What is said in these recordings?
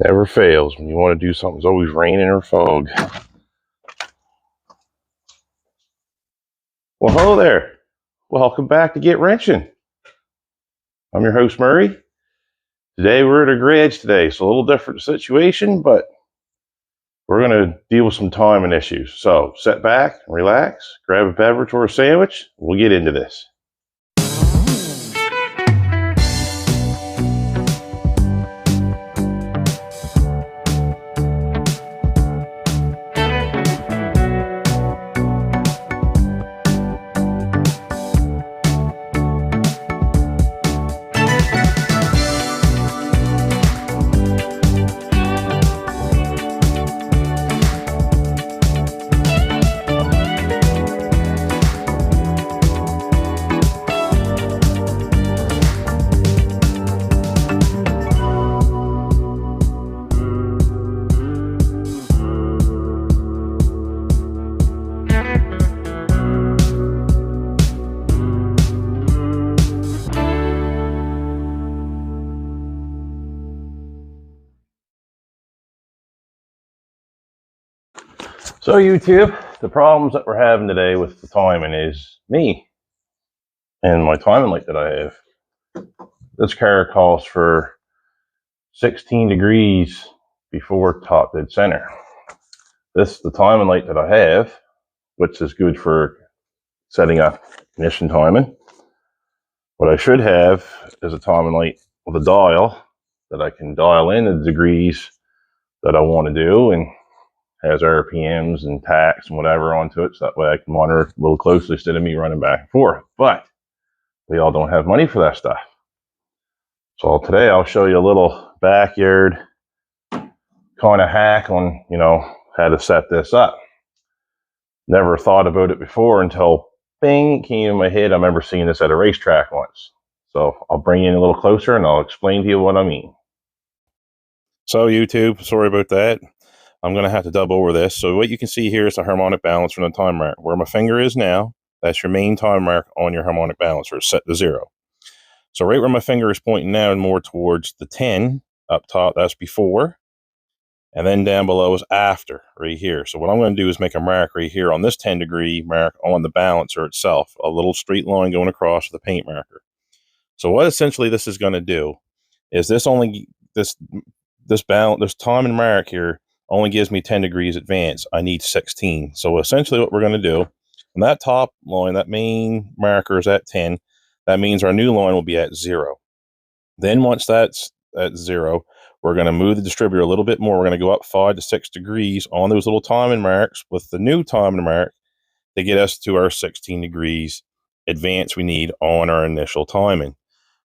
Never fails. When you want to do something, it's always raining or fog. Well, hello there. Welcome back to Get Wrenching. I'm your host, Murray. Today we're at a garage today. It's a little different situation, but we're going to deal with some timing issues. So sit back, relax, grab a beverage or a sandwich. We'll get into this. So YouTube, the problems that we're having today with the timing is me and my timing light that I have. This car calls for 16 degrees before top dead center. This is the timing light that I have, which is good for setting up ignition timing. What I should have is a timing light with a dial that I can dial in the degrees that I want to do, and has RPMs and tacks and whatever onto it, so that way I can monitor it a little closely instead of me running back and forth. But we all don't have money for that stuff. So today I'll show you a little backyard kind of hack on, how to set this up. Never thought about it before until bing, came in my head. I remember seeing this at a racetrack once. So I'll bring you in a little closer and I'll explain to you what I mean. So YouTube, sorry about that. I'm going to have to dub over this. So what you can see here is the harmonic balance from the time mark. Where my finger is now, that's your main time mark on your harmonic balancer. It's set to 0. So right where my finger is pointing now and more towards the 10 up top, that's before. And then down below is after, right here. So what I'm going to do is make a mark right here on this 10 degree mark on the balancer itself. A little straight line going across with a paint marker. So what essentially this is going to do is this timing mark here only gives me 10 degrees advance. I need 16. So essentially what we're going to do, on that top line, that main marker is at 10. That means our new line will be at 0. Then once that's at 0, we're going to move the distributor a little bit more. We're going to go up 5 to 6 degrees on those little timing marks with the new timing mark to get us to our 16 degrees advance we need on our initial timing.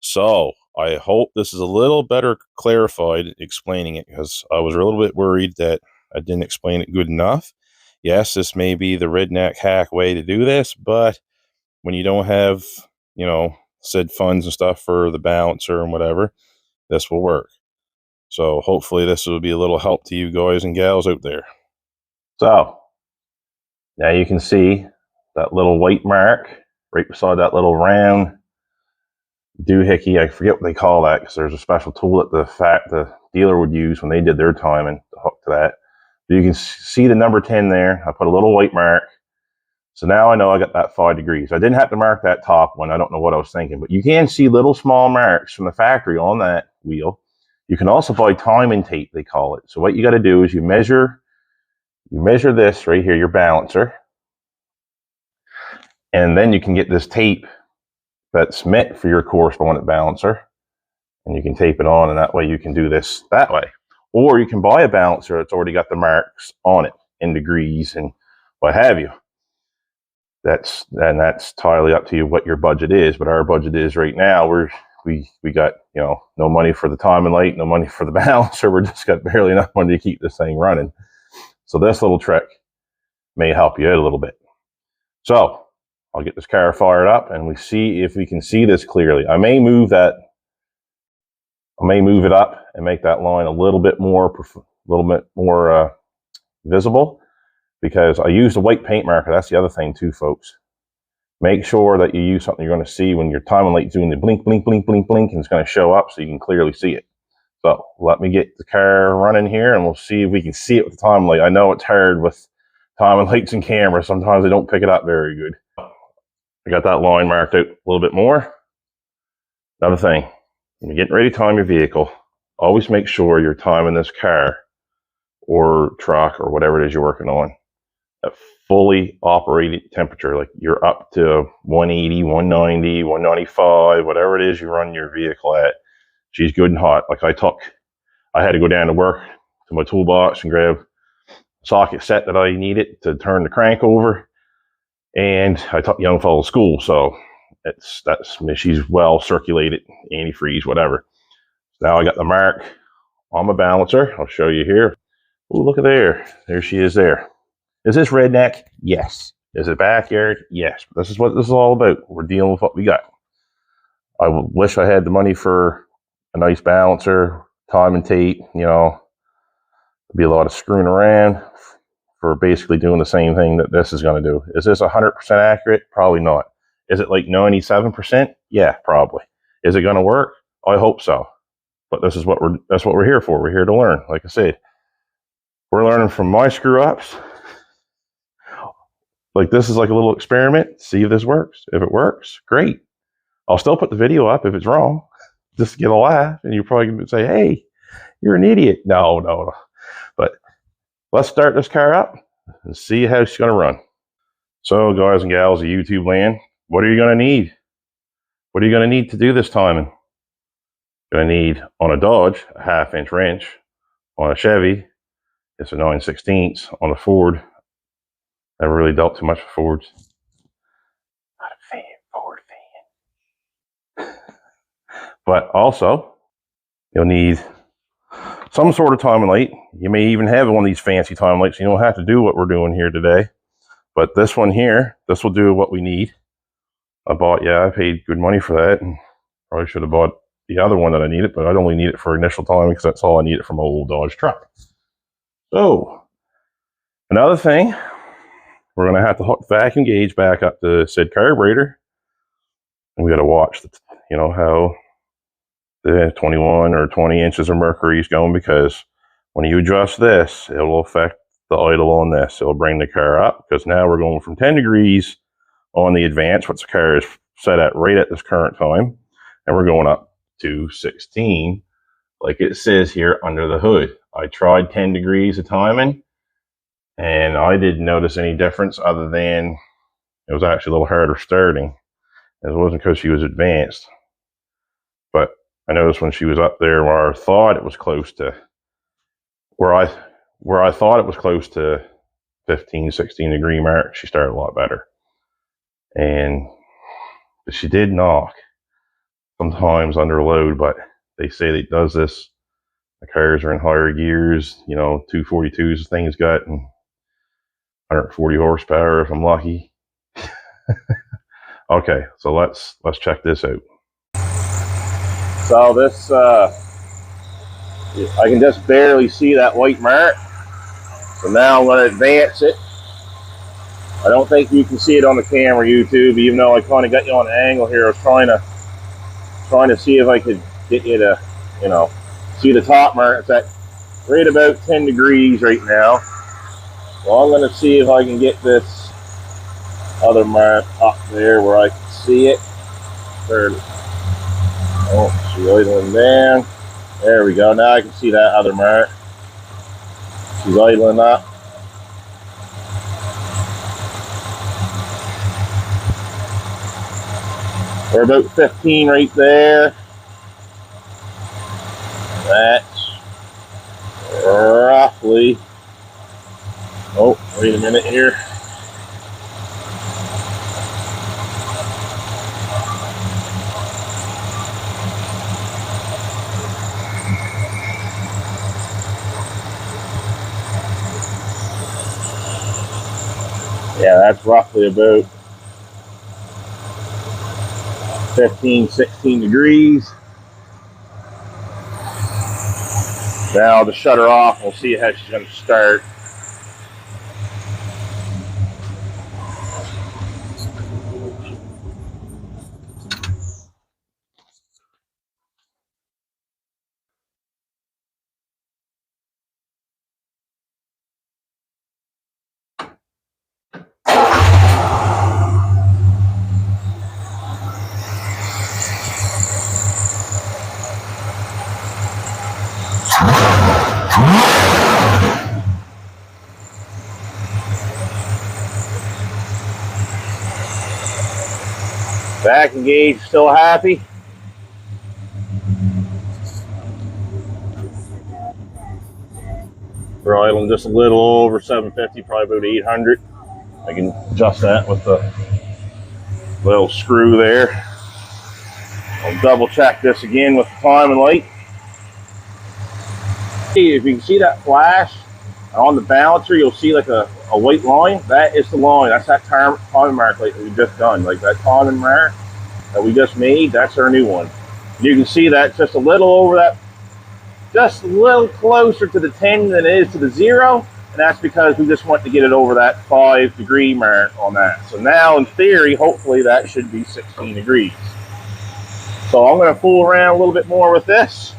So I hope this is a little better clarified explaining it, because I was a little bit worried that I didn't explain it good enough. Yes, this may be the redneck hack way to do this, but when you don't have, said funds and stuff for the balancer and whatever, this will work. So hopefully this will be a little help to you guys and gals out there. So now you can see that little white mark right beside that little round doohickey. I forget what they call that, because there's a special tool that the dealer would use when they did their timing to hook to that. But you can see the number 10 there. I put a little white mark. So now I know I got that 5 degrees. I didn't have to mark that top one. I don't know what I was thinking, but you can see little small marks from the factory on that wheel. You can also buy timing tape, they call it. So what you got to do is you measure this right here, your balancer, and then you can get this tape that's meant for your correspondent balancer, and you can tape it on, and that way you can do this that way. Or you can buy a balancer that's already got the marks on it in degrees and what have you. That's entirely up to you what your budget is, but our budget is right now we got no money for the timing light, no money for the balancer. We're just got barely enough money to keep this thing running. So this little trick may help you out a little bit. So I'll get this car fired up and we see if we can see this clearly. I may move it up and make that line a little bit more visible, because I used a white paint marker. That's the other thing too, folks. Make sure that you use something you're going to see when your timing light's doing the blink, blink, blink, blink, blink, and it's going to show up so you can clearly see it. So let me get the car running here and we'll see if we can see it with the time light. I know it's hard with timing lights and cameras. Sometimes they don't pick it up very good. I got that line marked out a little bit more. Another thing, when you're getting ready to time your vehicle, always make sure you're timing this car or truck or whatever it is you're working on at fully operated temperature. Like you're up to 180, 190, 195, whatever it is you run your vehicle at. She's good and hot. Like I had to go down to work to my toolbox and grab a socket set that I needed to turn the crank over. And I took young fellow to school, so she's well circulated, antifreeze, whatever. Now I got the mark on my balancer. I'll show you here. Oh, look at there. There she is there. Is this redneck? Yes. Is it backyard? Yes. This is what this is all about. We're dealing with what we got. I wish I had the money for a nice balancer, time and tape, you know. There'd be a lot of screwing around for basically doing the same thing that this is going to do. Is this 100% accurate? Probably not. Is it like 97%? Yeah, probably. Is it going to work? I hope so. But that's what we're here for. We're here to learn. Like I said, we're learning from my screw ups. Like this is like a little experiment. See if this works. If it works, great. I'll still put the video up if it's wrong, just to get a laugh. And you're probably going to say, "Hey, you're an idiot." No. But let's start this car up and see how she's going to run. So, guys and gals of YouTube land, what are you going to need? What are you going to need to do this timing? You're going to need, on a Dodge, a 1/2-inch wrench. On a Chevy, it's a 9/16. On a Ford, never really dealt too much with Fords. Not a fan, Ford fan. But also, you'll need some sort of timing light. You may even have one of these fancy timing lights. You don't have to do what we're doing here today. But this one here, this will do what we need. I paid good money for that. And probably should have bought the other one that I needed, but I'd only need it for initial timing because that's all I needed from my old Dodge truck. So, another thing, we're going to have to hook the vacuum gauge back up to said carburetor. And we got to watch, how the 21 or 20 inches of mercury is going, because when you adjust this, it will affect the idle on this. It'll bring the car up because now we're going from 10 degrees on the advance, which the car is set at right at this current time, and we're going up to 16, like it says here under the hood. I tried 10 degrees of timing, and I didn't notice any difference other than it was actually a little harder starting. It wasn't because she was advanced, but I noticed when she was up there where I thought it was close to where I thought it was close to 15, 16 degree mark, she started a lot better. And she did knock sometimes under load, but they say that it does this. The cars are in higher gears, 242s things got, and 140 horsepower if I'm lucky. Okay, so let's check this out. So this, I can just barely see that white mark. So now I'm going to advance it. I don't think you can see it on the camera, YouTube, even though I kind of got you on an angle here. I was trying to see if I could get you to, see the top mark. It's at right about 10 degrees right now. So I'm going to see if I can get this other mark up there where I can see it. Oh, she's idling down. There we go. Now I can see that other mark. She's idling up. We're about 15 right there. That's roughly, oh, wait a minute here. Yeah, that's roughly about 15, 16 degrees. Now I'll just shut her off. We'll see how she's going to start. Back engaged, still happy. Throttling just a little over 750, probably about 800. I can adjust that with the little screw there. I'll double check this again with the time and light. If you can see that flash on the balancer, you'll see like a white line. That is the line. That's that timing mark like we just done. Like that timing mark that we just made, that's our new one. You can see that just a little over that, just a little closer to the 10 than it is to the 0. And that's because we just want to get it over that 5-degree mark on that. So now in theory, hopefully that should be 16 degrees. So I'm going to fool around a little bit more with this.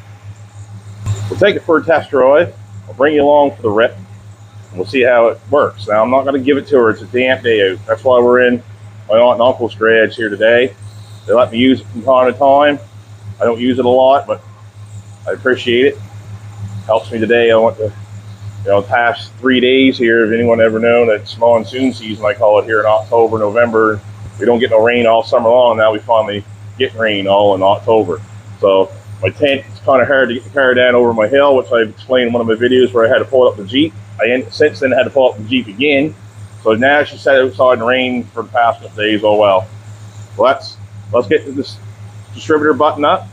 We'll take it for a test drive. I'll bring you along for the rip. And we'll see how it works. Now, I'm not going to give it to her. It's a damp day out. That's why we're in my aunt and uncle's garage here today. They let me use it from time to time. I don't use it a lot, but I appreciate it. Helps me today. I want to, past 3 days here, if anyone ever known, it's monsoon season, I call it, here in October, November. We don't get no rain all summer long. Now we finally get rain all in October. So my tent, it's kind of hard to get the car down over my hill, which I've explained in one of my videos where I had to pull up the Jeep. I since then had to pull up the Jeep again. So now she sat outside in the rain for the past couple days. Oh well. Let's get this distributor button up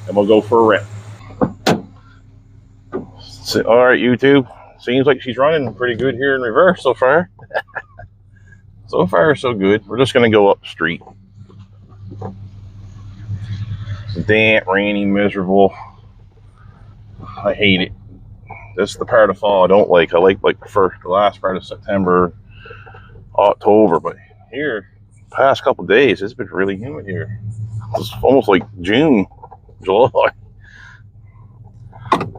and we'll go for a rip. So, all right, YouTube. Seems like she's running pretty good here in reverse so far. So far, so good. We're just going to go up the street. It's damp, rainy, miserable. I hate it. This is the part of fall I don't like. I like the last part of September, October. But here, past couple of days, it's been really humid here. It's almost like June, July.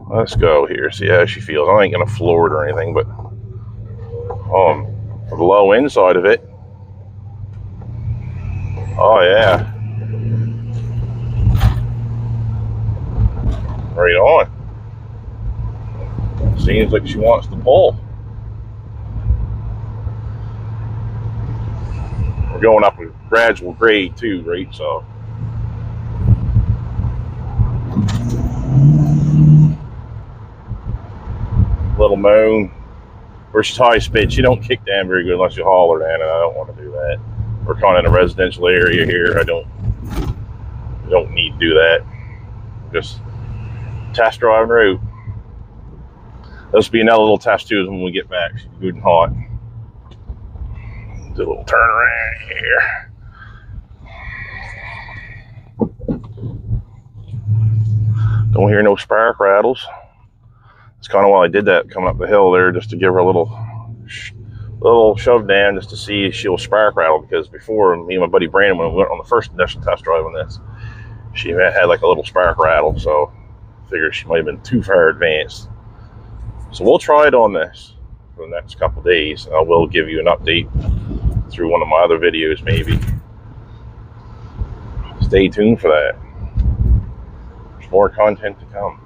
Let's go here, see how she feels. I ain't gonna floor it or anything, but the low inside of it. Oh yeah. Right on. Seems like she wants to pull. We're going up a gradual grade too, right? So little moan. Where she's high speed, she don't kick down very good unless you haul her down, and I don't want to do that. We're kind of in a residential area here. I don't need to do that. Just test driving route. This will be another little test too when we get back. She'll be good and hot. Do a little turn around here. Don't hear no spark rattles. It's kind of why I did that coming up the hill there, just to give her a little shove down just to see if she'll spark rattle, because before, me and my buddy Brandon, when we went on the first initial test drive on this, she had like a little spark rattle, so I figured she might have been too far advanced. So we'll try it on this for the next couple days, and I will give you an update through one of my other videos maybe. Stay tuned for that. There's more content to come,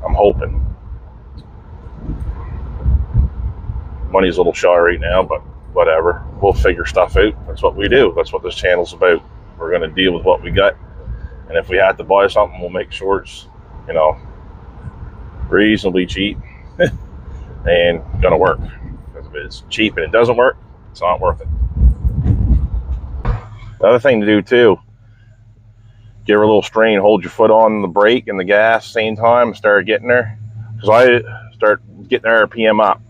I'm hoping. Money's a little shy right now, but whatever. We'll figure stuff out. That's what we do. That's what this channel's about. We're going to deal with what we got. And if we have to buy something, we'll make sure it's, reasonably cheap and going to work. Because if it's cheap and it doesn't work, it's not worth it. The other thing to do too, give her a little strain. Hold your foot on the brake and the gas same time and start getting her. Because I start getting her RPM up.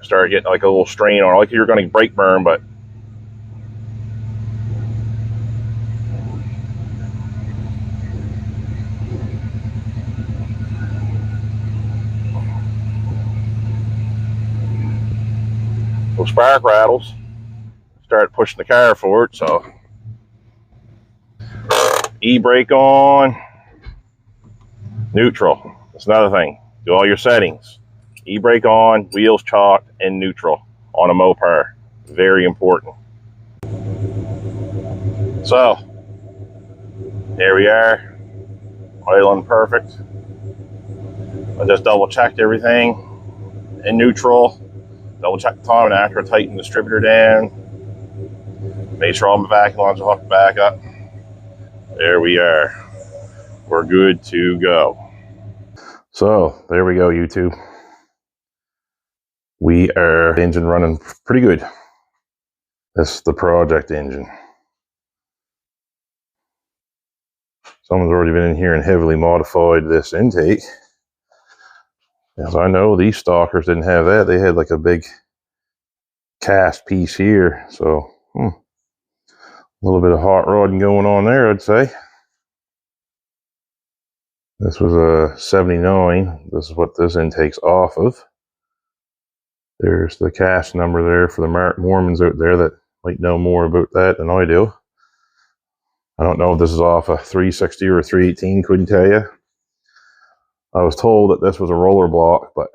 Start getting like a little strain on, like you're going to brake burn, but those spark rattles start pushing the car forward. So e-brake on, neutral. That's another thing. Do all your settings. E-brake on, wheels chalked, and neutral on a Mopar. Very important. So, here we are. Idling perfect. I just double checked everything in neutral, double checked the timing after I tightened the distributor down, made sure all my vacuum lines are hooked back up. There we are. We're good to go. So there we go, YouTube. We are engine running pretty good. This is the project engine. Someone's already been in here and heavily modified this intake. As I know, these stalkers didn't have that. They had like a big cast piece here. So a little bit of hot rodding going on there, I'd say. This was a 79. This is what this intake's off of. There's the cast number there for the Mormons out there that might know more about that than I do. I don't know if this is off a 360 or a 318, couldn't tell you. I was told that this was a roller block, but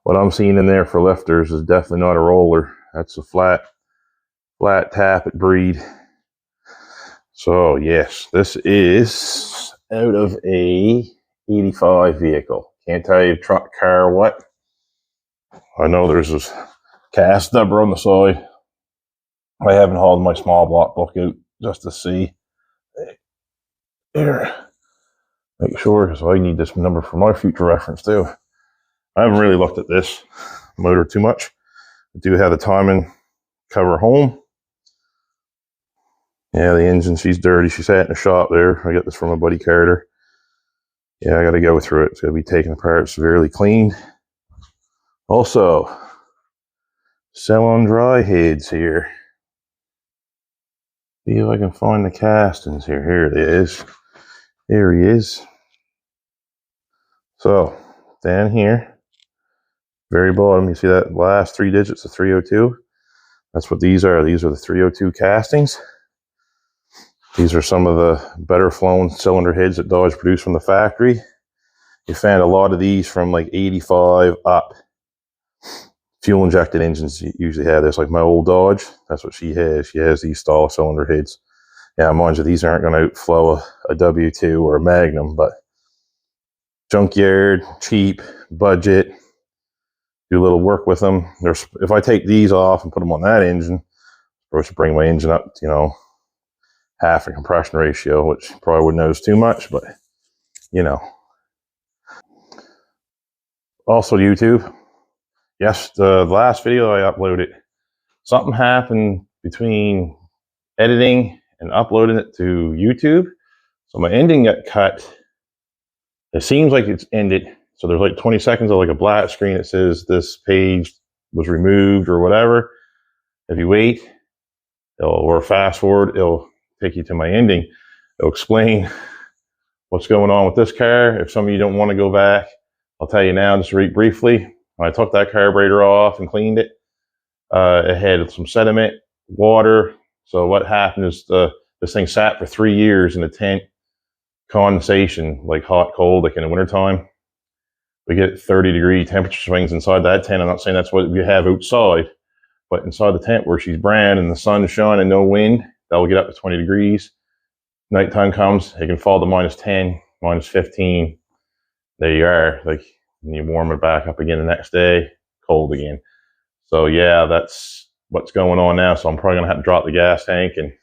what I'm seeing in there for lifters is definitely not a roller. That's a flat tappet breed. So yes, this is out of a 85 vehicle. Can't tell you truck, car, or what. I know there's this cast number on the side. I haven't hauled my small block book out just to see. Here, make sure, because I need this number for my future reference too. I haven't really looked at this motor too much. I do have the timing cover home. Yeah, the engine, she's dirty. She sat in the shop there. I got this from my buddy Carter. Yeah, I got to go through it. It's going to be taken apart, severely cleaned. Also, cell on dry heads here. See if I can find the castings here. Here it is. Here he is. So, down here, very bottom, you see that last 3 digits of 302? That's what these are. These are the 302 castings. These are some of the better flown cylinder heads that Dodge produced from the factory. You found a lot of these from like 85 up. Fuel injected engines usually have this, like my old Dodge. That's what she has. She has these style cylinder heads. Yeah, mind you, these aren't going to outflow a W2 or a Magnum, but junkyard, cheap, budget, do a little work with them. If I take these off and put them on that engine, I should bring my engine up, you know, half a compression ratio, which probably wouldn't notice too much, but you know. Also YouTube, yes, the last video I uploaded, something happened between editing and uploading it to YouTube. So my ending got cut. It seems like it's ended. So there's like 20 seconds of like a black screen that says this page was removed or whatever. If you wait, or fast forward, it'll take you to my ending. It'll explain what's going on with this car. If some of you don't want to go back, I'll tell you now, just read briefly. When I took that carburetor off and cleaned it, it had some sediment, water. So what happened is this thing sat for 3 years in the tent, condensation, like hot, cold, like in the wintertime. We get 30-degree temperature swings inside that tent. I'm not saying that's what we have outside, but inside the tent where she's brand and the sun's shining and no wind, that will get up to 20 degrees. Nighttime comes, it can fall to -10, -15. There you are. Like, and you warm it back up again the next day, cold again. So yeah, that's what's going on now. So I'm probably gonna have to drop the gas tank and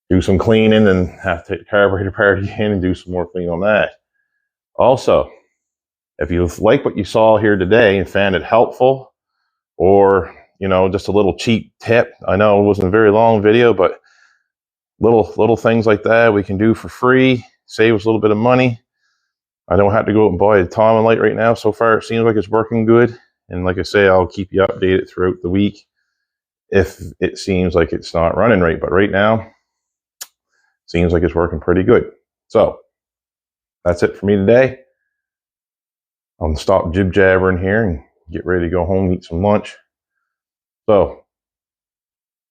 do some cleaning and have to take the carburetor apart again and do some more cleaning on that. Also, if you like what you saw here today and found it helpful, or you know, just a little cheap tip. I know it wasn't a very long video, but little things like that we can do for free, save us a little bit of money. I don't have to go out and buy a timing light right now. So far, it seems like it's working good. And like I say, I'll keep you updated throughout the week if it seems like it's not running right. But right now, it seems like it's working pretty good. So that's it for me today. I'm gonna stop jib jabbering here and get ready to go home, eat some lunch. So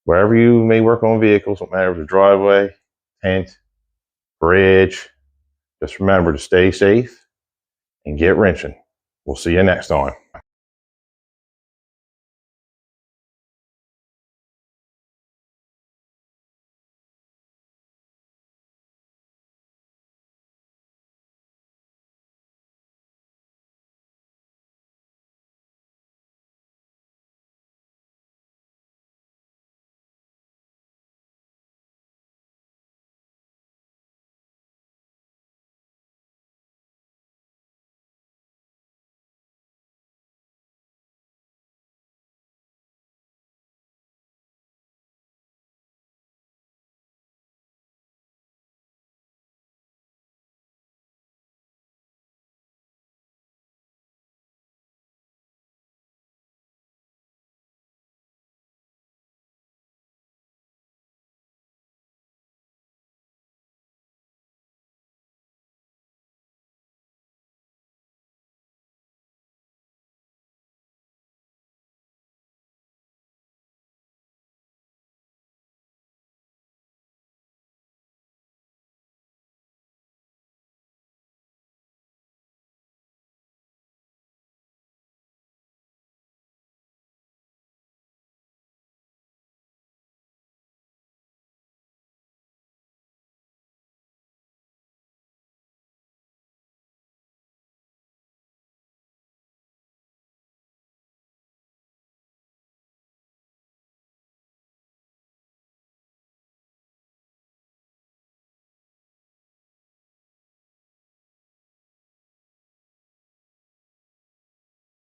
wherever you may work on vehicles, don't matter if it's a driveway, tent, bridge, just remember to stay safe and get wrenching. We'll see you next time.